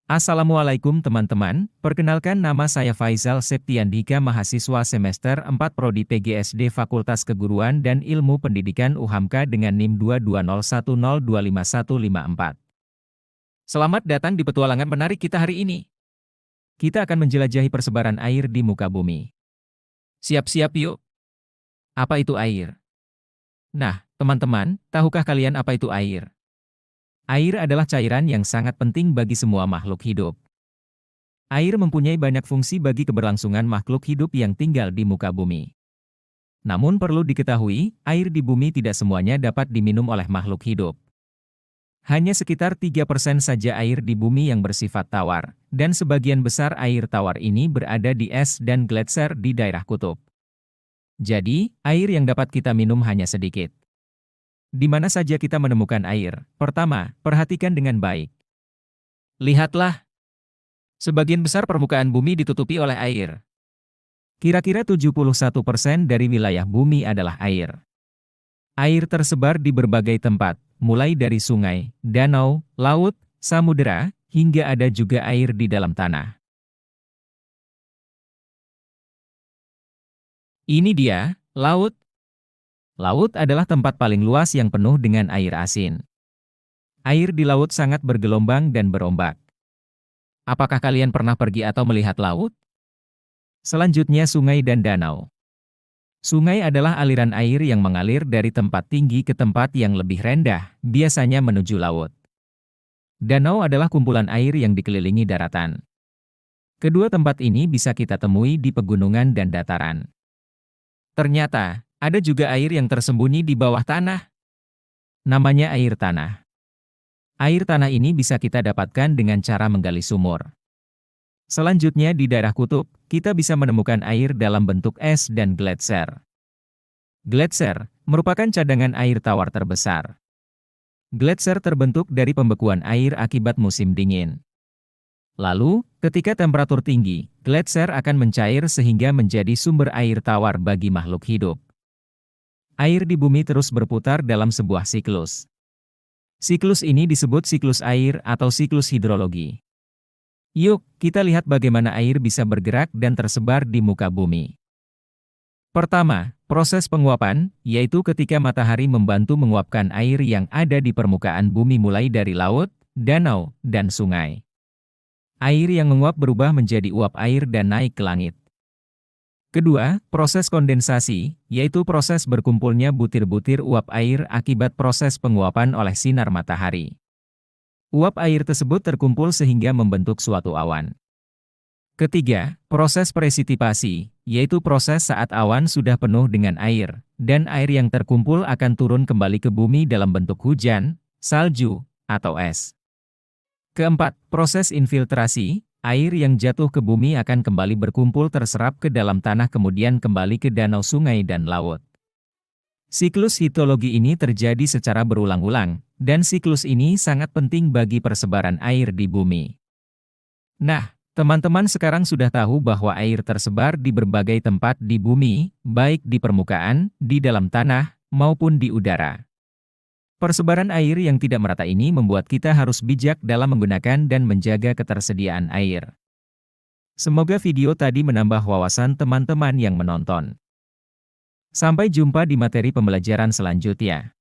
Assalamualaikum teman-teman, perkenalkan nama saya Faizal Septiandika, mahasiswa semester 4 Prodi PGSD Fakultas Keguruan dan Ilmu Pendidikan UHAMKA dengan NIM 22010255154. Selamat datang di petualangan menarik kita hari ini. Kita akan menjelajahi persebaran air di muka bumi. Siap-siap yuk. Apa itu air? Nah, teman-teman, tahukah kalian apa itu air? Air adalah cairan yang sangat penting bagi semua makhluk hidup. Air mempunyai banyak fungsi bagi keberlangsungan makhluk hidup yang tinggal di muka bumi. Namun perlu diketahui, air di bumi tidak semuanya dapat diminum oleh makhluk hidup. Hanya sekitar 3% saja air di bumi yang bersifat tawar, dan sebagian besar air tawar ini berada di es dan gletser di daerah kutub. Jadi, air yang dapat kita minum hanya sedikit. Di mana saja kita menemukan air? Pertama, perhatikan dengan baik. Lihatlah. Sebagian besar permukaan bumi ditutupi oleh air. Kira-kira 71% dari wilayah bumi adalah air. Air tersebar di berbagai tempat, mulai dari sungai, danau, laut, samudera, hingga ada juga air di dalam tanah. Ini dia, laut. Laut adalah tempat paling luas yang penuh dengan air asin. Air di laut sangat bergelombang dan berombak. Apakah kalian pernah pergi atau melihat laut? Selanjutnya sungai dan danau. Sungai adalah aliran air yang mengalir dari tempat tinggi ke tempat yang lebih rendah, biasanya menuju laut. Danau adalah kumpulan air yang dikelilingi daratan. Kedua tempat ini bisa kita temui di pegunungan dan dataran. Ternyata, ada juga air yang tersembunyi di bawah tanah. Namanya air tanah. Air tanah ini bisa kita dapatkan dengan cara menggali sumur. Selanjutnya di daerah kutub, kita bisa menemukan air dalam bentuk es dan gletser. Gletser merupakan cadangan air tawar terbesar. Gletser terbentuk dari pembekuan air akibat musim dingin. Lalu, ketika temperatur tinggi, gletser akan mencair sehingga menjadi sumber air tawar bagi makhluk hidup. Air di bumi terus berputar dalam sebuah siklus. Siklus ini disebut siklus air atau siklus hidrologi. Yuk, kita lihat bagaimana air bisa bergerak dan tersebar di muka bumi. Pertama, proses penguapan, yaitu ketika matahari membantu menguapkan air yang ada di permukaan bumi mulai dari laut, danau, dan sungai. Air yang menguap berubah menjadi uap air dan naik ke langit. Kedua, proses kondensasi, yaitu proses berkumpulnya butir-butir uap air akibat proses penguapan oleh sinar matahari. Uap air tersebut terkumpul sehingga membentuk suatu awan. Ketiga, proses presipitasi, yaitu proses saat awan sudah penuh dengan air, dan air yang terkumpul akan turun kembali ke bumi dalam bentuk hujan, salju, atau es. Keempat, proses infiltrasi. Air yang jatuh ke bumi akan kembali berkumpul terserap ke dalam tanah kemudian kembali ke danau, sungai, dan laut. Siklus hidrologi ini terjadi secara berulang-ulang, dan siklus ini sangat penting bagi persebaran air di bumi. Nah, teman-teman sekarang sudah tahu bahwa air tersebar di berbagai tempat di bumi, baik di permukaan, di dalam tanah, maupun di udara. Persebaran air yang tidak merata ini membuat kita harus bijak dalam menggunakan dan menjaga ketersediaan air. Semoga video tadi menambah wawasan teman-teman yang menonton. Sampai jumpa di materi pembelajaran selanjutnya.